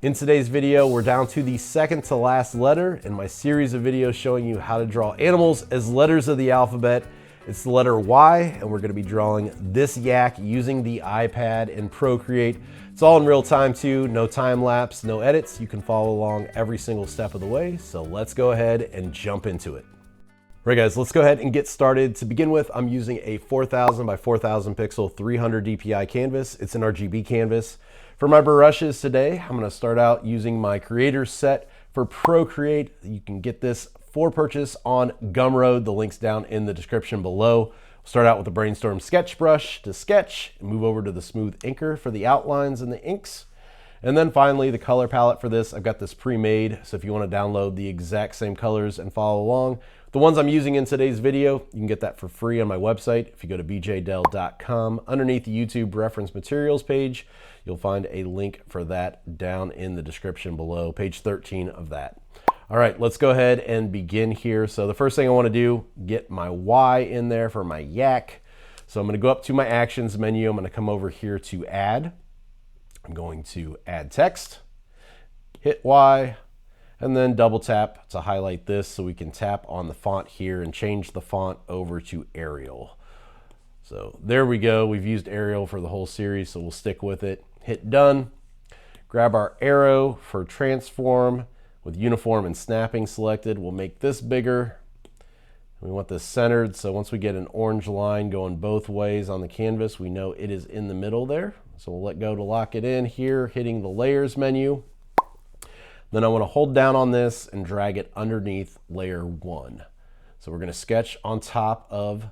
In today's video, we're down to the second to last letter in my series of videos showing you how to draw animals as letters of the alphabet. It's the letter Y, and we're gonna be drawing this yak using the iPad in Procreate. It's all in real time too, no time lapse, no edits. You can follow along every single step of the way. So let's go ahead and jump into it. Right guys, let's go ahead and get started. To begin with, I'm using a 4000 by 4000 pixel 300 DPI canvas. It's an RGB canvas. For my brushes today, I'm gonna start out using my creator set for Procreate. You can get this for purchase on Gumroad. The link's down in the description below. We'll start out with the Brainstorm sketch brush to sketch, and move over to the smooth inker for the outlines and the inks. And then finally, the color palette for this, I've got this pre-made, so if you want to download the exact same colors and follow along, the ones I'm using in today's video, you can get that for free on my website. If you go to bjdell.com, underneath the YouTube reference materials page, you'll find a link for that down in the description below, page 13 of that. All right, let's go ahead and begin here. So the first thing I want to do, get my Y in there for my yak. So I'm going to go up to my actions menu. I'm going to come over here to add. I'm going to add text, hit Y, and then double tap to highlight this so we can tap on the font here and change the font over to Arial. So there we go. We've used Arial for the whole series, so we'll stick with it. Hit done. Grab our arrow for transform with uniform and snapping selected. We'll make this bigger. We want this centered, so once we get an orange line going both ways on the canvas, we know it is in the middle there. So we'll let go to lock it in here, hitting the layers menu. Then I want to hold down on this and drag it underneath layer 1. So we're going to sketch on top of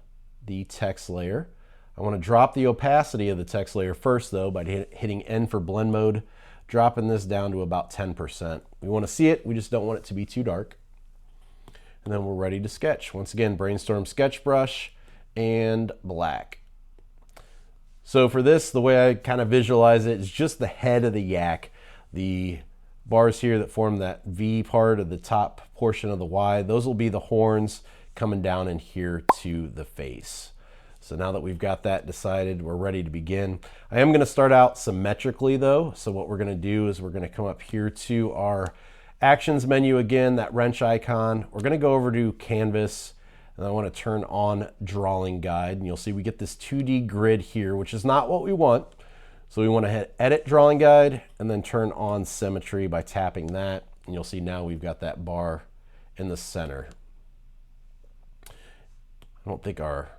the text layer. I want to drop the opacity of the text layer first though by hitting N for blend mode, dropping this down to about 10%. We want to see it, we just don't want it to be too dark. And then we're ready to sketch. Once again, Brainstorm sketch brush and black. So for this, the way I kind of visualize it is just the head of the yak. The bars here that form that V part of the top portion of the Y, those will be the horns coming down in here to the face. So now that we've got that decided, we're ready to begin. I am gonna start out symmetrically though. So what we're gonna do is we're gonna come up here to our actions menu again, that wrench icon. We're gonna go over to canvas, and I want to turn on drawing guide, and you'll see we get this 2D grid here, which is not what we want. So we want to hit edit drawing guide and then turn on symmetry by tapping that, and you'll see now we've got that bar in the center. I don't think our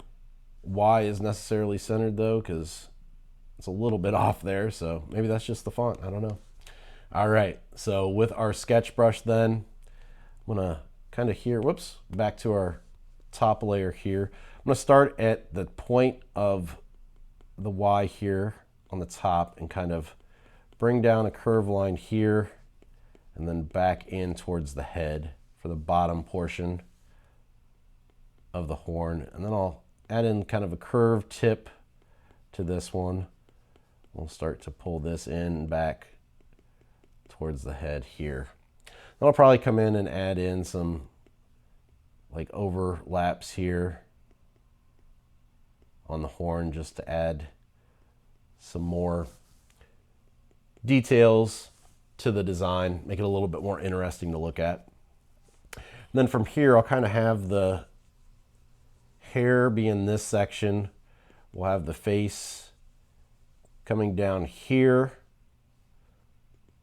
Y is necessarily centered though, because it's a little bit off there, so maybe that's just the font, I don't know. All right, so with our sketch brush then, I'm gonna kind of here, whoops, back to our top layer here. I'm gonna start at the point of the Y here on the top and kind of bring down a curve line here and then back in towards the head for the bottom portion of the horn. And then I'll add in kind of a curved tip to this one. We'll start to pull this in and back towards the head here. Then I'll probably come in and add in some like overlaps here on the horn just to add some more details to the design, make it a little bit more interesting to look at. And then from here, I'll kind of have the hair be in this section. We'll have the face coming down here,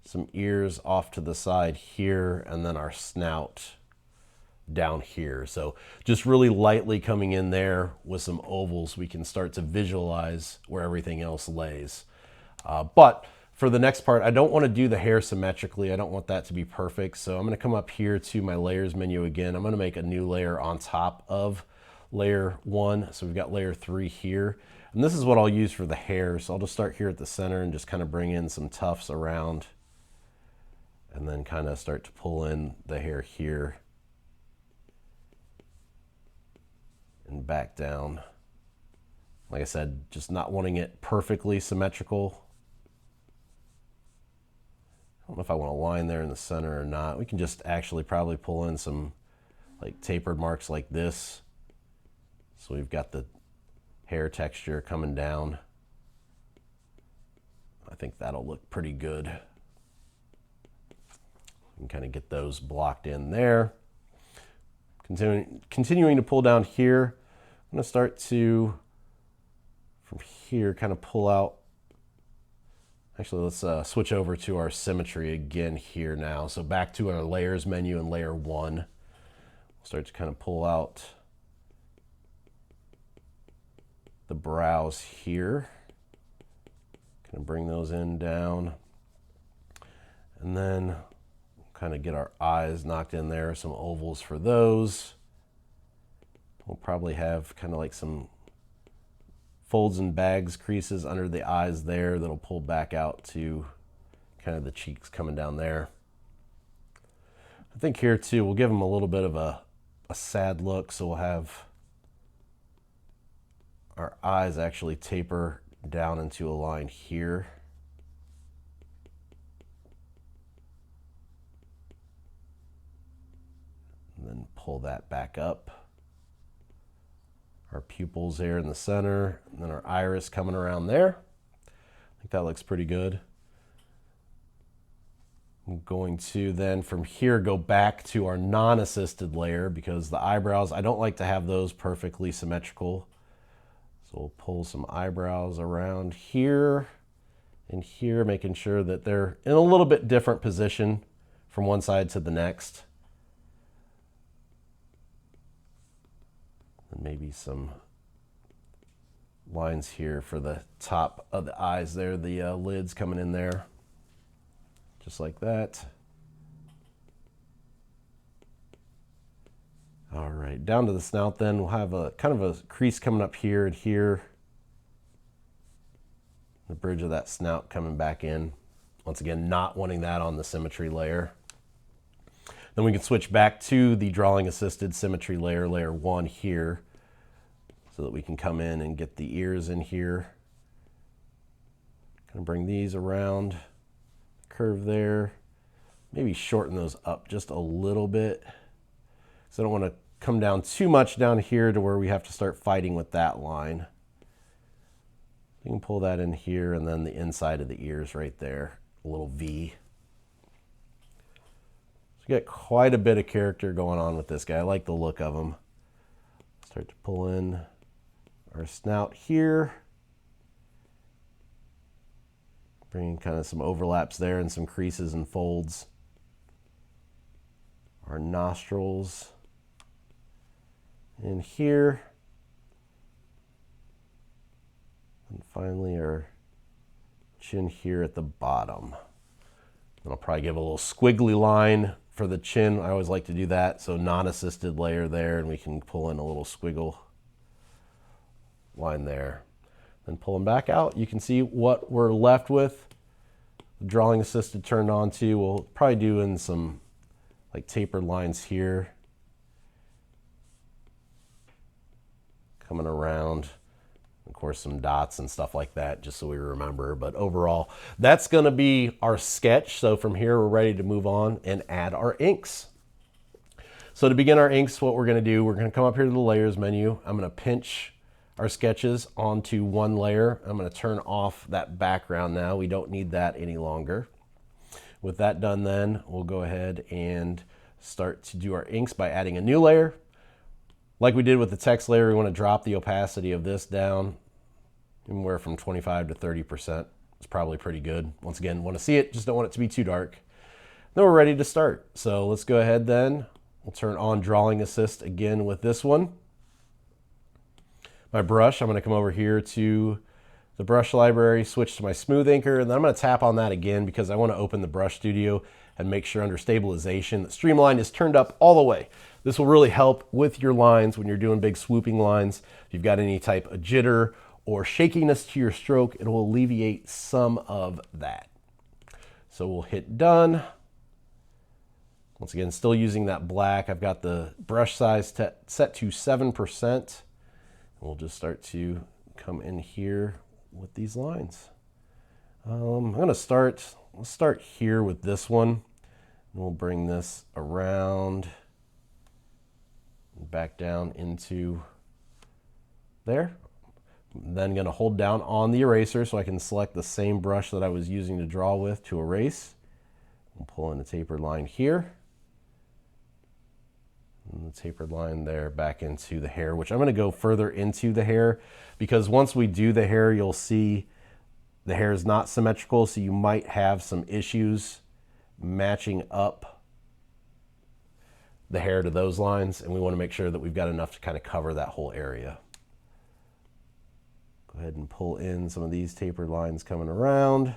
some ears off to the side here, and then our snout down here. So just really lightly coming in there with some ovals, we can start to visualize where everything else lays. But for the next part, I don't want to do the hair symmetrically. I don't want that to be perfect. So I'm going to come up here to my layers menu again. I'm going to make a new layer on top of layer 1. So we've got layer 3 here. And this is what I'll use for the hair. So I'll just start here at the center and just kind of bring in some tufts around and then kind of start to pull in the hair here and back down. Like I said, just not wanting it perfectly symmetrical. I don't know if I want a line there in the center or not. We can just actually probably pull in some like tapered marks like this. So we've got the hair texture coming down. I think that'll look pretty good. can kind of get those blocked in there. Continuing to pull down here, I'm going to start to, from here, kind of pull out. Actually, let's switch over to our symmetry again here now. So back to our layers menu in layer 1. We'll start to kind of pull out the brows here. Kind of bring those in down. And then kind of get our eyes knocked in there, some ovals for those. We'll probably have kind of like some folds and bags creases under the eyes there that'll pull back out to kind of the cheeks coming down there. I think here too, we'll give them a little bit of a sad look, so we'll have our eyes actually taper down into a line here. And then pull that back up. Our pupils there in the center, and then our iris coming around there. I think that looks pretty good. I'm going to then from here go back to our non-assisted layer because the eyebrows, I don't like to have those perfectly symmetrical. So we'll pull some eyebrows around here and here, making sure that they're in a little bit different position from one side to the next. And maybe some lines here for the top of the eyes there, the lids coming in there, just like that. All right, down to the snout then, we'll have a kind of a crease coming up here and here. The bridge of that snout coming back in. Once again, not wanting that on the symmetry layer. Then we can switch back to the drawing assisted symmetry layer, layer 1 here, so that we can come in and get the ears in here. Kind of bring these around, curve there, maybe shorten those up just a little bit, because I don't want to come down too much down here to where we have to start fighting with that line. You can pull that in here, and then the inside of the ears right there, a little V. So we got quite a bit of character going on with this guy. I like the look of him. Start to pull in our snout here. Bringing kind of some overlaps there and some creases and folds. Our nostrils in here. And finally our chin here at the bottom. And I'll probably give a little squiggly line for the chin. I always like to do that. So non-assisted layer there, and we can pull in a little squiggle line there. Then pull them back out. You can see what we're left with. The drawing assisted turned on to. We'll probably do in some like tapered lines here. Coming around. Of course, some dots and stuff like that, just so we remember. But overall, that's going to be our sketch. So from here, we're ready to move on and add our inks. So to begin our inks, what we're going to do, we're going to come up here to the layers menu. I'm going to pinch our sketches onto one layer. I'm going to turn off that background now. We don't need that any longer. With that done then, we'll go ahead and start to do our inks by adding a new layer. Like we did with the text layer, we want to drop the opacity of this down anywhere from 25 to 30%. It's probably pretty good. Once again, want to see it, just don't want it to be too dark. Then we're ready to start. So let's go ahead then. We'll turn on Drawing Assist again with this one. My brush, I'm going to come over here to the brush library, switch to my smooth inker, and then I'm going to tap on that again because I want to open the Brush Studio and make sure under stabilization that Streamline is turned up all the way. This will really help with your lines when you're doing big swooping lines. If you've got any type of jitter or shakiness to your stroke, it will alleviate some of that. So we'll hit done. Once again, still using that black. I've got the brush size set to 7%. We'll just start to come in here with these lines. I'm going to let's start here with this one. And we'll bring this around and back down into there. I'm then going to hold down on the eraser so I can select the same brush that I was using to draw with to erase. We'll pull in a tapered line here. And the tapered line there back into the hair, which I'm going to go further into the hair because once we do the hair, you'll see the hair is not symmetrical, so you might have some issues matching up the hair to those lines, and we want to make sure that we've got enough to kind of cover that whole area. Go ahead and pull in some of these tapered lines coming around,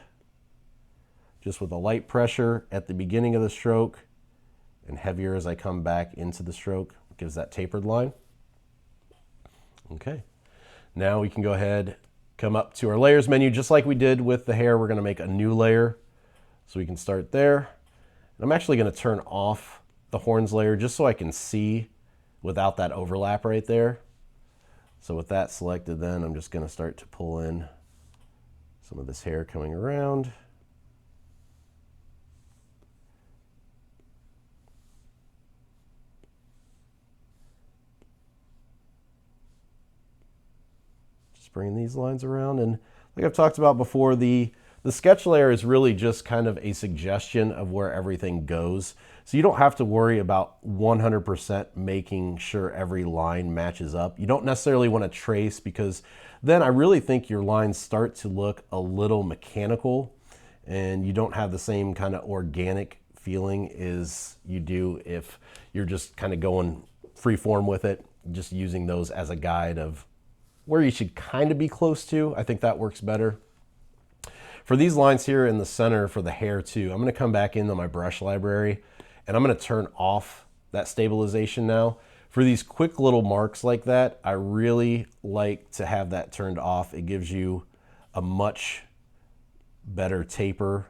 just with a light pressure at the beginning of the stroke and heavier as I come back into the stroke. It gives that tapered line. Okay, now we can go ahead, come up to our layers menu, just like we did with the hair. We're going to make a new layer, so we can start there. And I'm actually going to turn off the horns layer just so I can see without that overlap right there. So with that selected, then I'm just going to start to pull in some of this hair coming around. Bringing these lines around, and like I've talked about before, the sketch layer is really just kind of a suggestion of where everything goes. So you don't have to worry about 100% making sure every line matches up. You don't necessarily want to trace, because then I really think your lines start to look a little mechanical and you don't have the same kind of organic feeling as you do if you're just kind of going free form with it, just using those as a guide of where you should kind of be close to. I think that works better. For these lines here in the center for the hair too, I'm going to come back into my brush library and I'm going to turn off that stabilization now. For these quick little marks like that, I really like to have that turned off. It gives you a much better taper.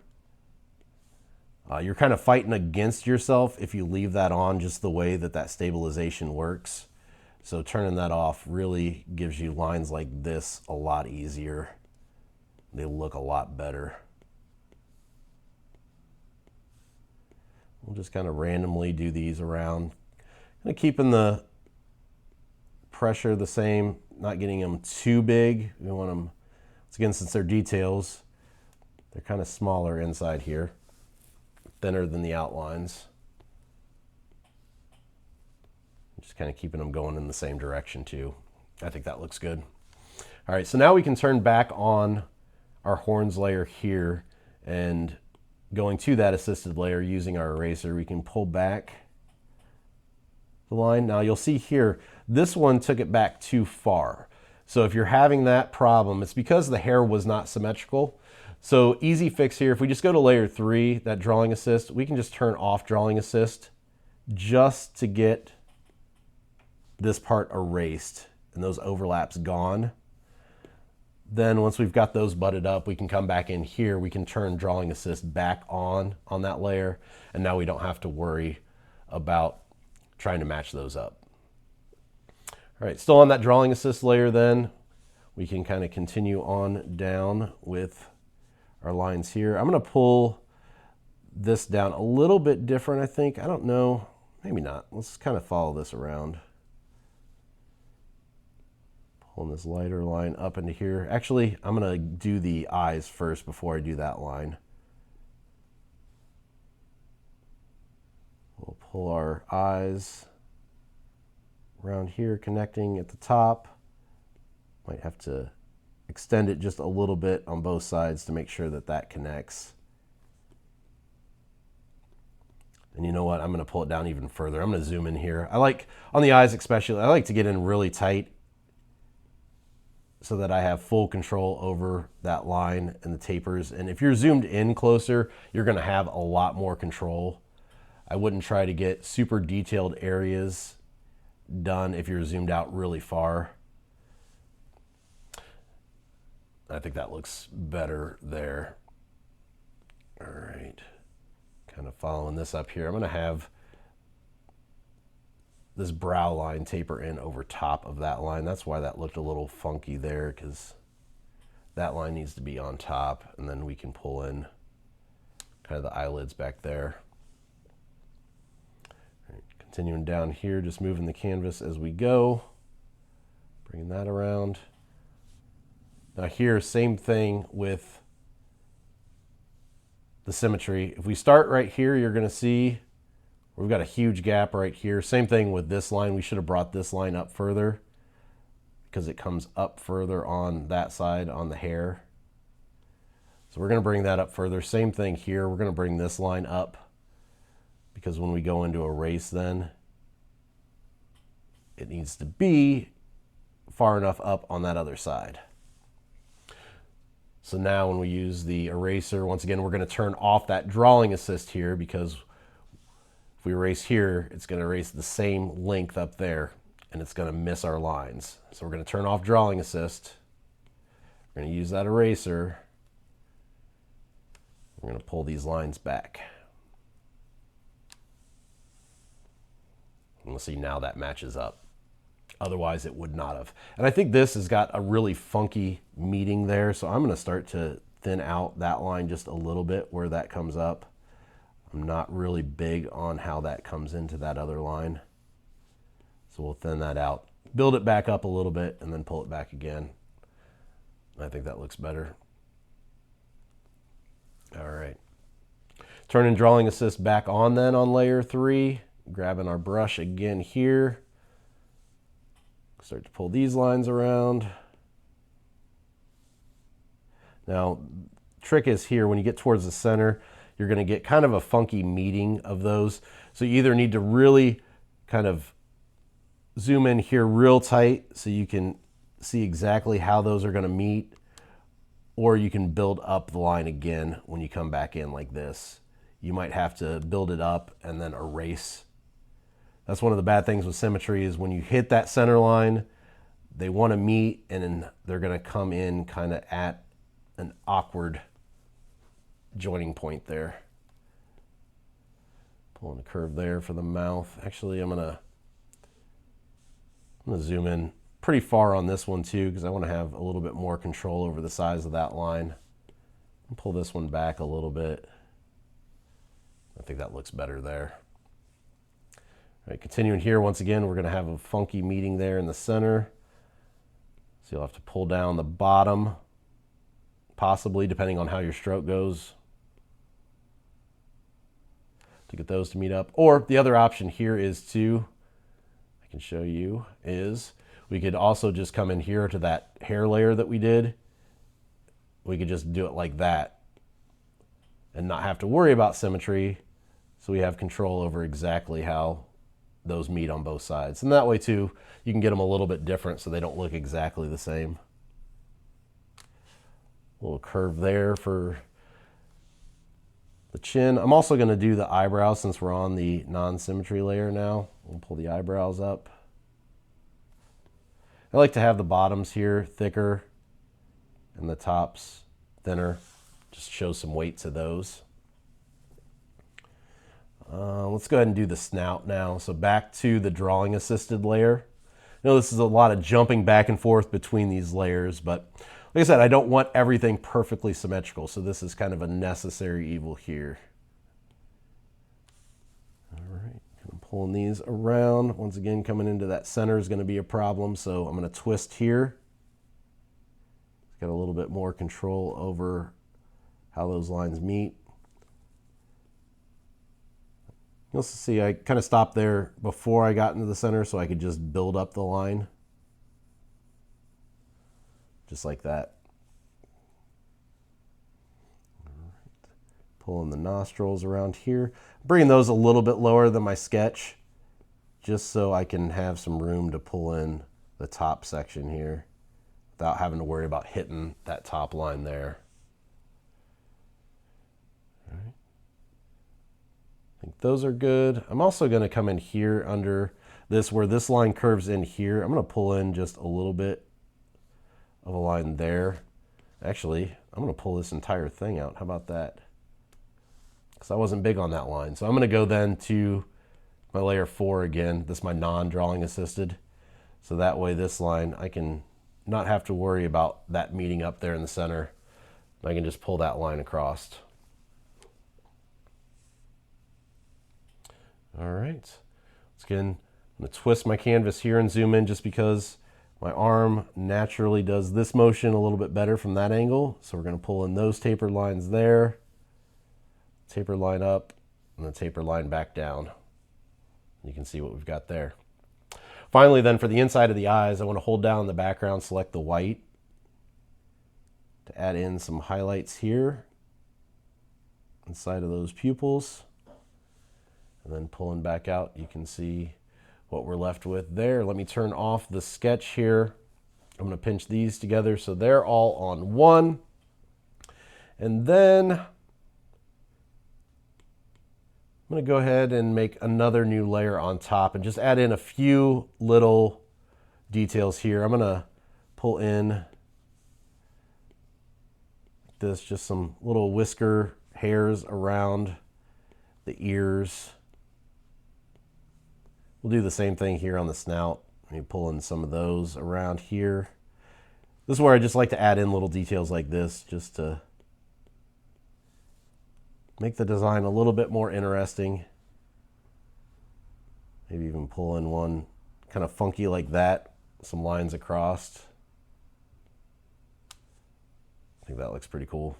You're kind of fighting against yourself if you leave that on just the way that that stabilization works. So turning that off really gives you lines like this a lot easier. They look a lot better. We'll just kind of randomly do these around. Kind of keeping the pressure the same, not getting them too big. We want them, once again, since they're details, they're kind of smaller inside here, thinner than the outlines. Just kind of keeping them going in the same direction too. I think that looks good. All right, so now we can turn back on our horns layer here, and going to that assisted layer using our eraser, we can pull back the line. Now you'll see here, this one took it back too far. So if you're having that problem, it's because the hair was not symmetrical. So easy fix here, if we just go to layer 3, that drawing assist, we can just turn off drawing assist just to get this part erased and those overlaps gone. Then once we've got those butted up, we can come back in here, we can turn drawing assist back on that layer, and now we don't have to worry about trying to match those up. All right, still on that drawing assist layer, then we can kind of continue on down with our lines here. I'm going to pull this down a little bit different, I think. I don't know, maybe not. Let's kind of follow this around. Pulling this lighter line up into here. Actually, I'm going to do the eyes first before I do that line. We'll pull our eyes around here, connecting at the top. Might have to extend it just a little bit on both sides to make sure that that connects. And you know what? I'm going to pull it down even further. I'm going to zoom in here. I like, on the eyes especially, I like to get in really tight so that I have full control over that line and the tapers. And if you're zoomed in closer, you're going to have a lot more control. I wouldn't try to get super detailed areas done if you're zoomed out really far. I think that looks better there. All right, kind of following this up here. I'm going to have this brow line taper in over top of that line. That's why that looked a little funky there, because that line needs to be on top, and then we can pull in kind of the eyelids back there. All right, continuing down here, just moving the canvas as we go, bringing that around. Now here, same thing with the symmetry. If we start right here, you're going to see we've got a huge gap right here. Same thing with this line. We should have brought this line up further because it comes up further on that side on the hair. So we're going to bring that up further. Same thing here. We're going to bring this line up because when we go into erase then, it needs to be far enough up on that other side. So now when we use the eraser, once again, we're going to turn off that drawing assist here because if we erase here, it's going to erase the same length up there and it's going to miss our lines. So we're going to turn off drawing assist. We're going to use that eraser. We're going to pull these lines back. And we'll see now that matches up. Otherwise it would not have. And I think this has got a really funky meeting there. So I'm going to start to thin out that line just a little bit where that comes up. I'm not really big on how that comes into that other line. So we'll thin that out, build it back up a little bit, and then pull it back again. I think that looks better. All right. Turning drawing assist back on then on layer 3, grabbing our brush again here. Start to pull these lines around. Now, trick is here, when you get towards the center, you're going to get kind of a funky meeting of those. So you either need to really kind of zoom in here real tight so you can see exactly how those are going to meet, or you can build up the line again when you come back in like this. You might have to build it up and then erase. That's one of the bad things with symmetry is when you hit that center line, they want to meet and then they're going to come in kind of at an awkward joining point there. Pulling a curve there for the mouth. Actually, I'm gonna zoom in pretty far on this one too because I want to have a little bit more control over the size of that line. And pull this one back a little bit. I think that looks better there. All right, continuing here, once again, we're going to have a funky meeting there in the center. So you'll have to pull down the bottom, possibly, depending on how your stroke goes, to get those to meet up. Or the other option here is to, I can show you, is we could also just come in here to that hair layer that we did. We could just do it like that and not have to worry about symmetry. So we have control over exactly how those meet on both sides. And that way too, you can get them a little bit different so they don't look exactly the same. A little curve there for the chin. I'm also going to do the eyebrows since we're on the non-symmetry layer now. We'll pull the eyebrows up. I like to have the bottoms here thicker and the tops thinner. Just show some weight to those. Let's go ahead and do the snout now. So back to the drawing assisted layer. I know this is a lot of jumping back and forth between these layers, but like I said, I don't want everything perfectly symmetrical, so this is kind of a necessary evil here. All right, kind of pulling these around. Once again, coming into that center is going to be a problem, so I'm going to twist here. Got a little bit more control over how those lines meet. You'll see I kind of stopped there before I got into the center so I could just build up the line. Just like that. All right. Pulling the nostrils around here. Bringing those a little bit lower than my sketch just so I can have some room to pull in the top section here without having to worry about hitting that top line there. All right. I think those are good. I'm also going to come in here under this where this line curves in here. I'm going to pull in just a little bit of a line there. Actually, I'm going to pull this entire thing out. How about that? Because I wasn't big on that line. So I'm going to go then to my layer 4 again. This is my non-drawing assisted. So that way this line, I can not have to worry about that meeting up there in the center. I can just pull that line across. All right, let's again, I'm going to twist my canvas here and zoom in just because my arm naturally does this motion a little bit better from that angle. So we're going to pull in those tapered lines there. taper line up, and the taper line back down. You can see what we've got there. Finally then, for the inside of the eyes, I want to hold down the background, select the white to add in some highlights here inside of those pupils. And then pulling back out, you can see what we're left with there. Let me turn off the sketch here. I'm going to pinch these together so they're all on one. And then I'm going to go ahead and make another new layer on top and just add in a few little details here. I'm going to pull in this, just some little whisker hairs around the ears. We'll do the same thing here on the snout. Let me pull in some of those around here. This is where I just like to add in little details like this just to make the design a little bit more interesting. Maybe even pull in one kind of funky like that, some lines across. I think that looks pretty cool.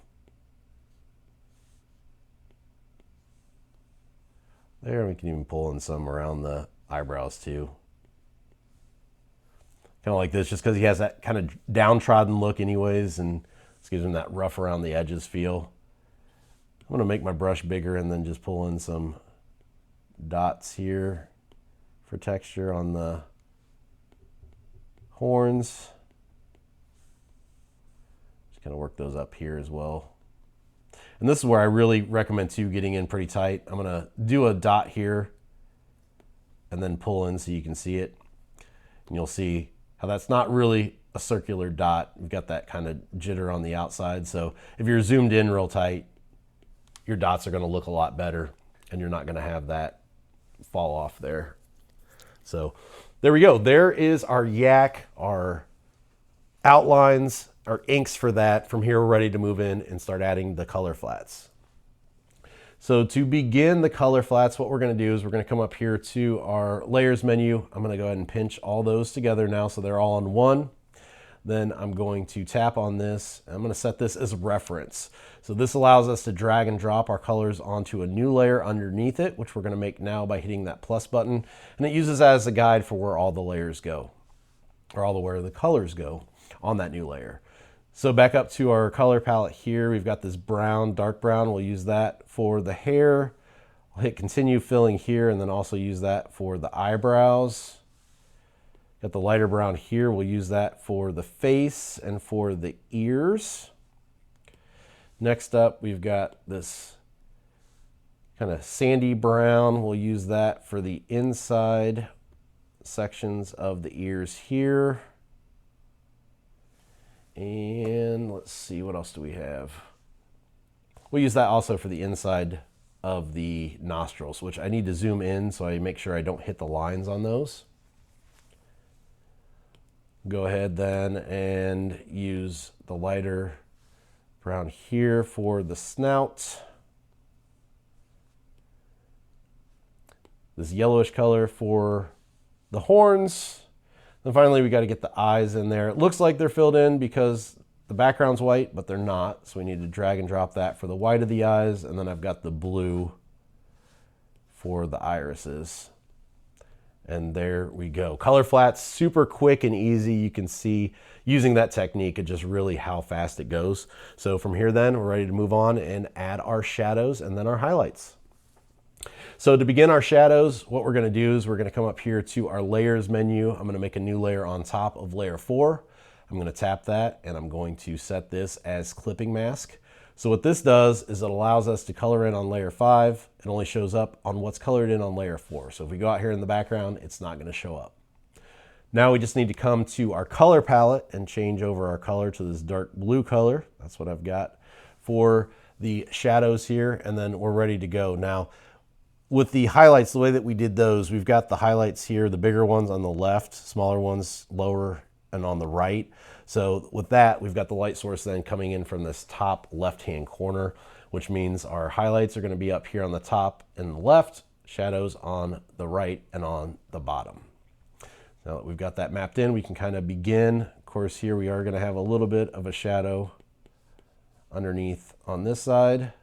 There, we can even pull in some around the eyebrows too. Kind of like this, just because he has that kind of downtrodden look anyways, and this gives him that rough around the edges feel. I'm going to make my brush bigger and then just pull in some dots here for texture on the horns. Just kind of work those up here as well. And this is where I really recommend too getting in pretty tight. I'm going to do a dot here and then pull in so you can see it. And you'll see how that's not really a circular dot. We've got that kind of jitter on the outside. So if you're zoomed in real tight, your dots are going to look a lot better and you're not going to have that fall off there. So there we go. There is our yak, our outlines, our inks for that. From here, we're ready to move in and start adding the color flats. So to begin the color flats, what we're going to do is we're going to come up here to our layers menu. I'm going to go ahead and pinch all those together now so they're all on one. Then I'm going to tap on this. I'm going to set this as reference. So this allows us to drag and drop our colors onto a new layer underneath it, which we're going to make now by hitting that plus button. And it uses that as a guide for where all the layers go, or where the colors go on that new layer. So back up to our color palette here, we've got this brown, dark brown. We'll use that for the hair. I'll hit continue filling here and then also use that for the eyebrows. Got the lighter brown here. We'll use that for the face and for the ears. Next up, we've got this kind of sandy brown. We'll use that for the inside sections of the ears here. And let's see, what else do we have? We'll use that also for the inside of the nostrils, which I need to zoom in so I make sure I don't hit the lines on those. Go ahead then and use the lighter brown here for the snout. This yellowish color for the horns. And finally, we got to get the eyes in there. It looks like they're filled in because the background's white, but they're not. So we need to drag and drop that for the white of the eyes. And then I've got the blue for the irises. And there we go. Color flats, super quick and easy. You can see using that technique, just really how fast it goes. So from here then, we're ready to move on and add our shadows and then our highlights. So to begin our shadows, what we're gonna do is we're gonna come up here to our layers menu. I'm gonna make a new layer on top of layer 4. I'm gonna tap that and I'm going to set this as clipping mask. So what this does is it allows us to color in on layer 5. It only shows up on what's colored in on layer 4. So if we go out here in the background, it's not gonna show up. Now we just need to come to our color palette and change over our color to this dark blue color. That's what I've got for the shadows here, and then we're ready to go. Now, with the highlights, the way that we did those, we've got the highlights here, the bigger ones on the left, smaller ones lower and on the right. So with that, we've got the light source then coming in from this top left-hand corner, which means our highlights are going to be up here on the top and the left, shadows on the right and on the bottom. Now that we've got that mapped in, we can kind of begin. Of course, here we are going to have a little bit of a shadow underneath on this side.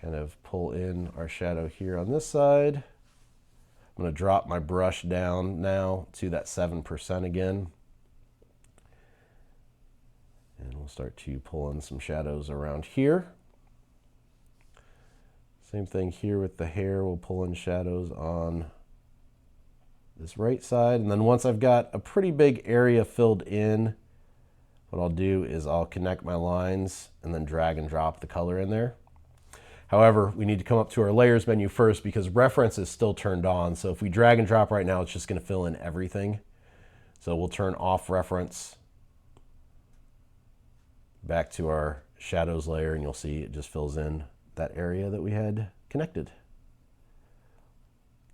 Kind of pull in our shadow here on this side. I'm going to drop my brush down now to that 7% again. And we'll start to pull in some shadows around here. Same thing here with the hair. We'll pull in shadows on this right side. And then once I've got a pretty big area filled in, what I'll do is I'll connect my lines and then drag and drop the color in there. However, we need to come up to our layers menu first because reference is still turned on. So if we drag and drop right now, it's just going to fill in everything. So we'll turn off reference, back to our shadows layer, and you'll see it just fills in that area that we had connected.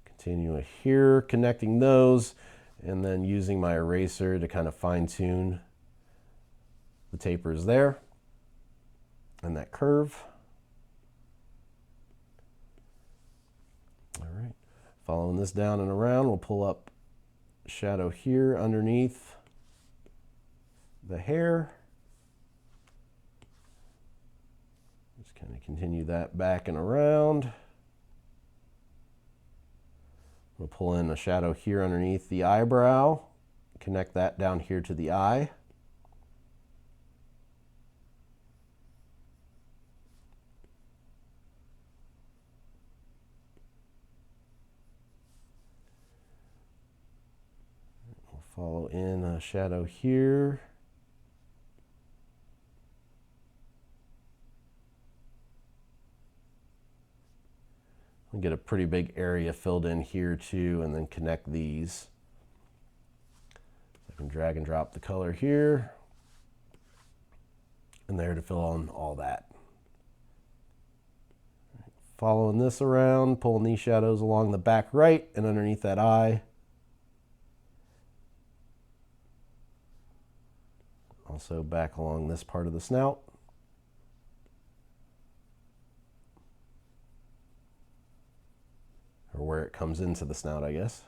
Continue here, connecting those, and then using my eraser to kind of fine tune the tapers there and that curve. All right, following this down and around, we'll pull up shadow here underneath the hair. Just kind of continue that back and around. We'll pull in a shadow here underneath the eyebrow, connect that down here to the eye. Follow in a shadow here. We'll get a pretty big area filled in here too, and then connect these. I can drag and drop the color here and there to fill in all that. Following this around, pulling these shadows along the back right and underneath that eye. Also back along this part of the snout. Or where it comes into the snout, I guess.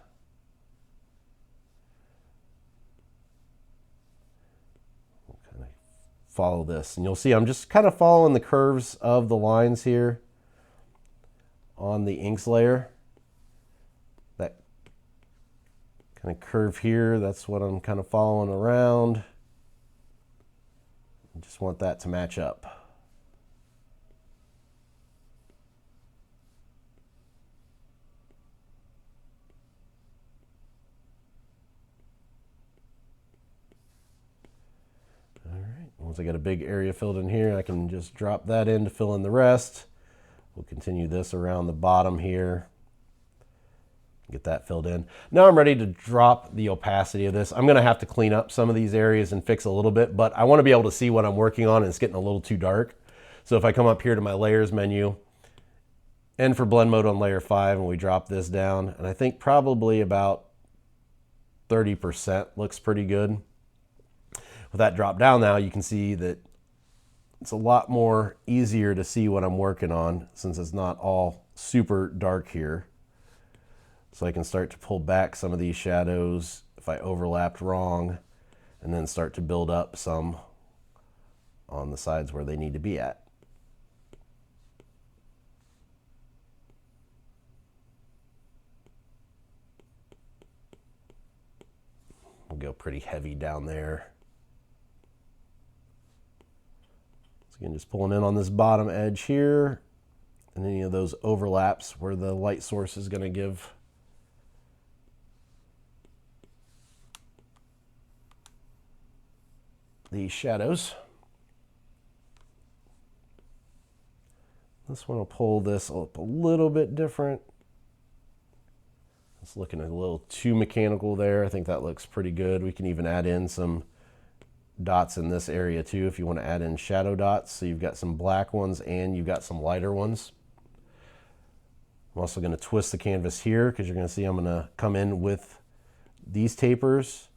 We'll kind of follow this. And you'll see I'm just kind of following the curves of the lines here on the inks layer. That kind of curve here, that's what I'm kind of following around. I just want that to match up. All right, once I get a big area filled in here, I can just drop that in to fill in the rest. We'll continue this around the bottom here. Get that filled in. Now I'm ready to drop the opacity of this. I'm going to have to clean up some of these areas and fix a little bit, but I want to be able to see what I'm working on, and it's getting a little too dark. So if I come up here to my layers menu and for blend mode on layer 5, and we drop this down, and I think probably about 30% looks pretty good. With that drop down now, you can see that it's a lot more easier to see what I'm working on since it's not all super dark here. So I can start to pull back some of these shadows if I overlapped wrong, and then start to build up some on the sides where they need to be at. We'll go pretty heavy down there. So again, just pulling in on this bottom edge here, and any of those overlaps where the light source is going to give these shadows. This one will pull this up a little bit different. It's looking a little too mechanical there. I think that looks pretty good. We can even add in some dots in this area too if you want to add in shadow dots. So you've got some black ones and you've got some lighter ones. I'm also going to twist the canvas here because you're going to see I'm going to come in with these tapers,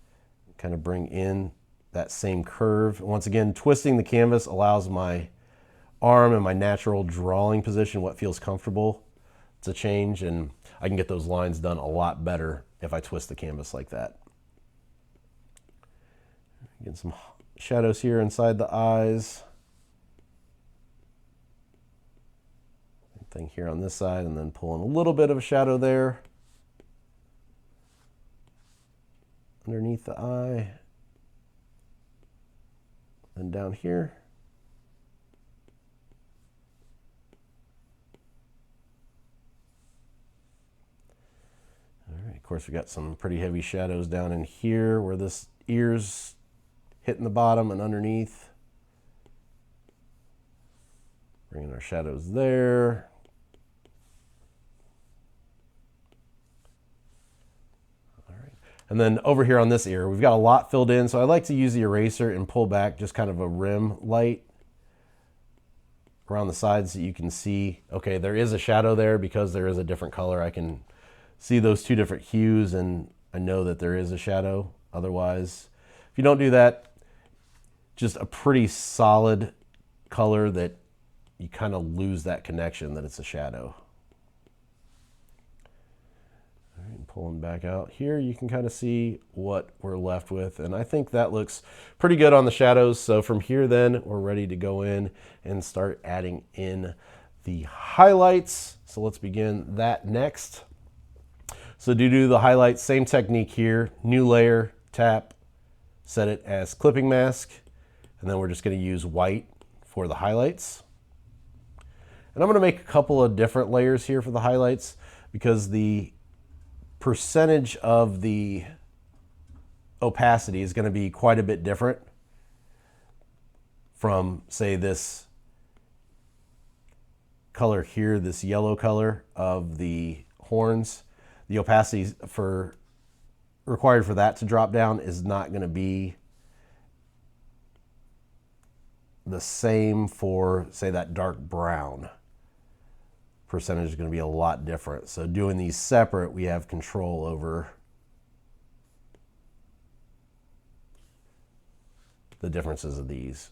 kind of bring in that same curve. Once again, twisting the canvas allows my arm and my natural drawing position, what feels comfortable, to change, and I can get those lines done a lot better if I twist the canvas like that. Get some shadows here inside the eyes. thing here on this side, and then pulling a little bit of a shadow there underneath the eye, and down here. All right, of course we got some pretty heavy shadows down in here where this ear's hitting the bottom and underneath. Bringing our shadows there. All right. And then over here on this ear, we've got a lot filled in, so I like to use the eraser and pull back just kind of a rim light around the sides so you can see, okay, there is a shadow there because there is a different color. I can see those two different hues and I know that there is a shadow. Otherwise, if you don't do that, just a pretty solid color that you kind of lose that connection that it's a shadow. All right, and pulling back out here, you can kind of see what we're left with. And I think that looks pretty good on the shadows. So from here then, we're ready to go in and start adding in the highlights. So let's begin that next. So to do the highlights, same technique here, new layer, tap, set it as clipping mask, and then we're just going to use white for the highlights. And I'm going to make a couple of different layers here for the highlights because the percentage of the opacity is going to be quite a bit different from, say, this color here, this yellow color of the horns. The opacity required for that to drop down is not going to be the same for, say, that dark brown. Percentage is going to be a lot different. So doing these separate, we have control over the differences of these.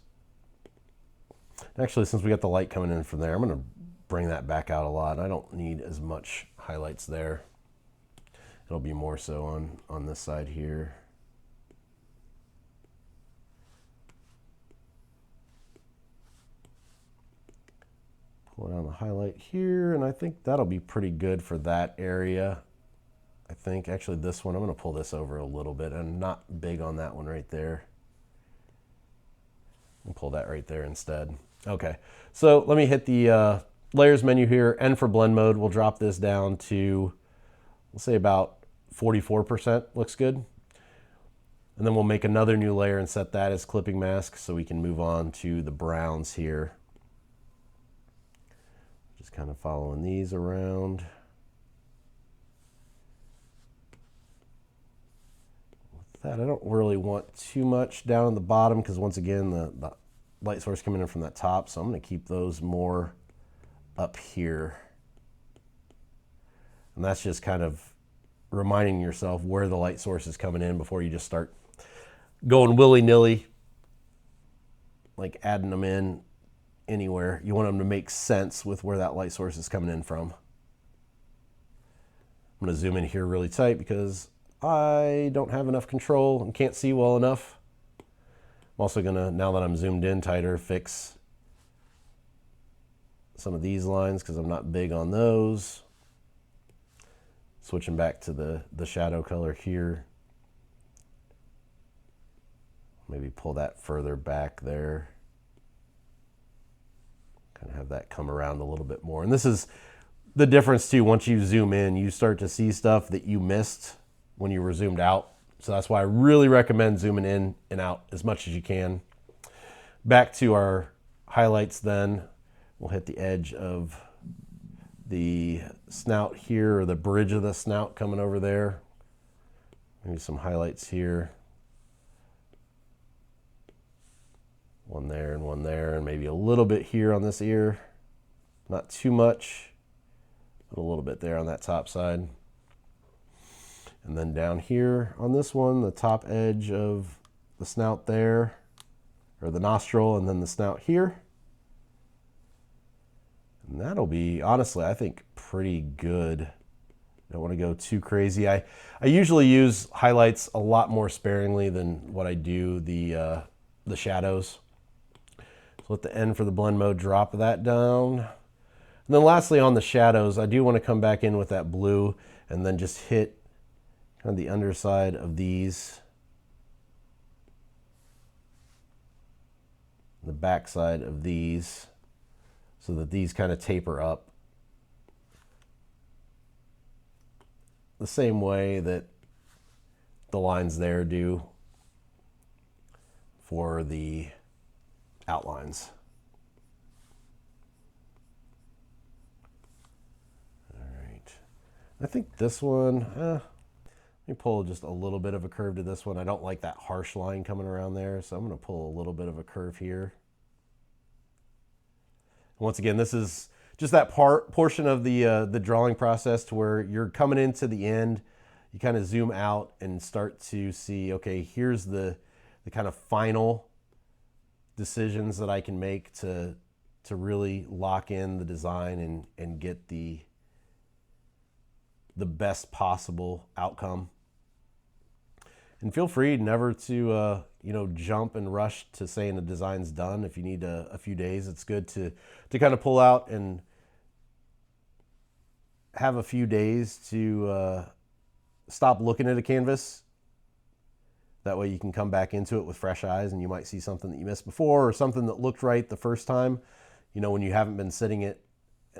Actually, since we got the light coming in from there, I'm going to bring that back out a lot. I don't need as much highlights there. It'll be more so on this side here. Pull down the highlight here, and I think that'll be pretty good for that area. I think actually this one, I'm going to pull this over a little bit. I'm not big on that one right there. I'll pull that right there instead. Okay, so let me hit the layers menu here, and for blend mode, we'll drop this down to, we'll say about 44%, looks good. And then we'll make another new layer and set that as clipping mask so we can move on to the browns here. Just kind of following these around. With that, I don't really want too much down on the bottom because once again, the light source coming in from that top, so I'm going to keep those more up here. And that's just kind of reminding yourself where the light source is coming in before you just start going willy-nilly, like adding them in anywhere. You want them to make sense with where that light source is coming in from. I'm going to zoom in here really tight because I don't have enough control and can't see well enough. I'm also going to, now that I'm zoomed in tighter, fix some of these lines because I'm not big on those. Switching back to the shadow color here. Maybe pull that further back there. Kind of have that come around a little bit more. And this is the difference too. Once you zoom in, you start to see stuff that you missed when you were zoomed out. So that's why I really recommend zooming in and out as much as you can. Back to our highlights then. We'll hit the edge of the snout here, or the bridge of the snout coming over there. Maybe some highlights here. One there and one there, and maybe a little bit here on this ear. Not too much, but a little bit there on that top side. And then down here on this one, the top edge of the snout there, or the nostril, and then the snout here. And that'll be, honestly, I think pretty good. Don't want to go too crazy. I usually use highlights a lot more sparingly than what I do the shadows. So let the end for the blend mode, drop that down. And then lastly, on the shadows, I do want to come back in with that blue and then just hit kind of the underside of these, the back side of these, so that these kind of taper up the same way that the lines there do for the outlines. All right. I think this one, let me pull just a little bit of a curve to this one. I don't like that harsh line coming around there, so I'm going to pull a little bit of a curve here. Once again, this is just that portion of the drawing process to where you're coming into the end. You kind of zoom out and start to see, okay, here's the kind of final decisions that I can make to really lock in the design and get the best possible outcome. And feel free never to jump and rush to saying the design's done. If you need a few days, it's good to kind of pull out and have a few days to stop looking at a canvas. That way you can come back into it with fresh eyes, and you might see something that you missed before, or something that looked right the first time. When you haven't been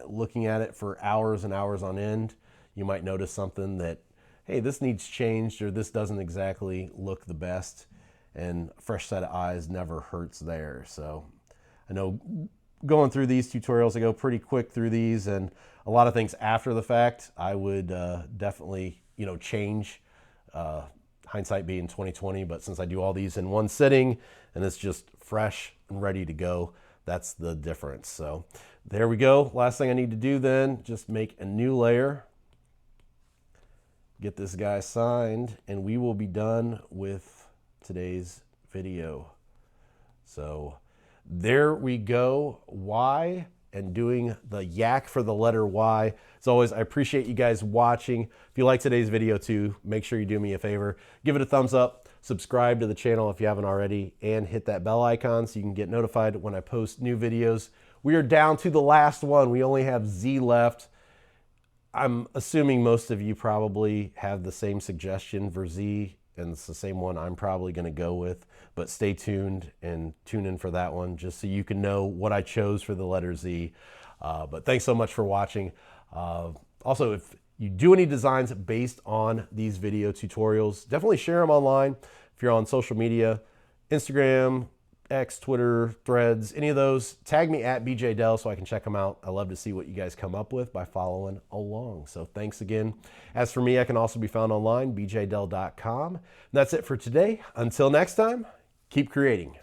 looking at it for hours and hours on end, you might notice something that, hey, this needs changed, or this doesn't exactly look the best, and a fresh set of eyes never hurts there. So I know going through these tutorials, I go pretty quick through these, and a lot of things after the fact, I would definitely, change, hindsight being 2020, but since I do all these in one sitting and it's just fresh and ready to go, that's the difference. So there we go. Last thing I need to do then, just make a new layer, get this guy signed, and we will be done with today's video. So there we go. Y, and doing the yak for the letter Y. As always, I appreciate you guys watching. If you like today's video too, make sure you do me a favor. Give it a thumbs up, subscribe to the channel if you haven't already, and hit that bell icon so you can get notified when I post new videos. We are down to the last one. We only have Z left. I'm assuming most of you probably have the same suggestion for Z, and it's the same one I'm probably going to go with, but stay tuned and tune in for that one just so you can know what I chose for the letter Z. But thanks so much for watching. Also, if you do any designs based on these video tutorials, definitely share them online. If you're on social media, Instagram, X, Twitter, Threads, any of those, tag me at BJ Dell so I can check them out. I love to see what you guys come up with by following along. So thanks again. As for me, I can also be found online, bjdell.com. That's it for today. Until next time, keep creating.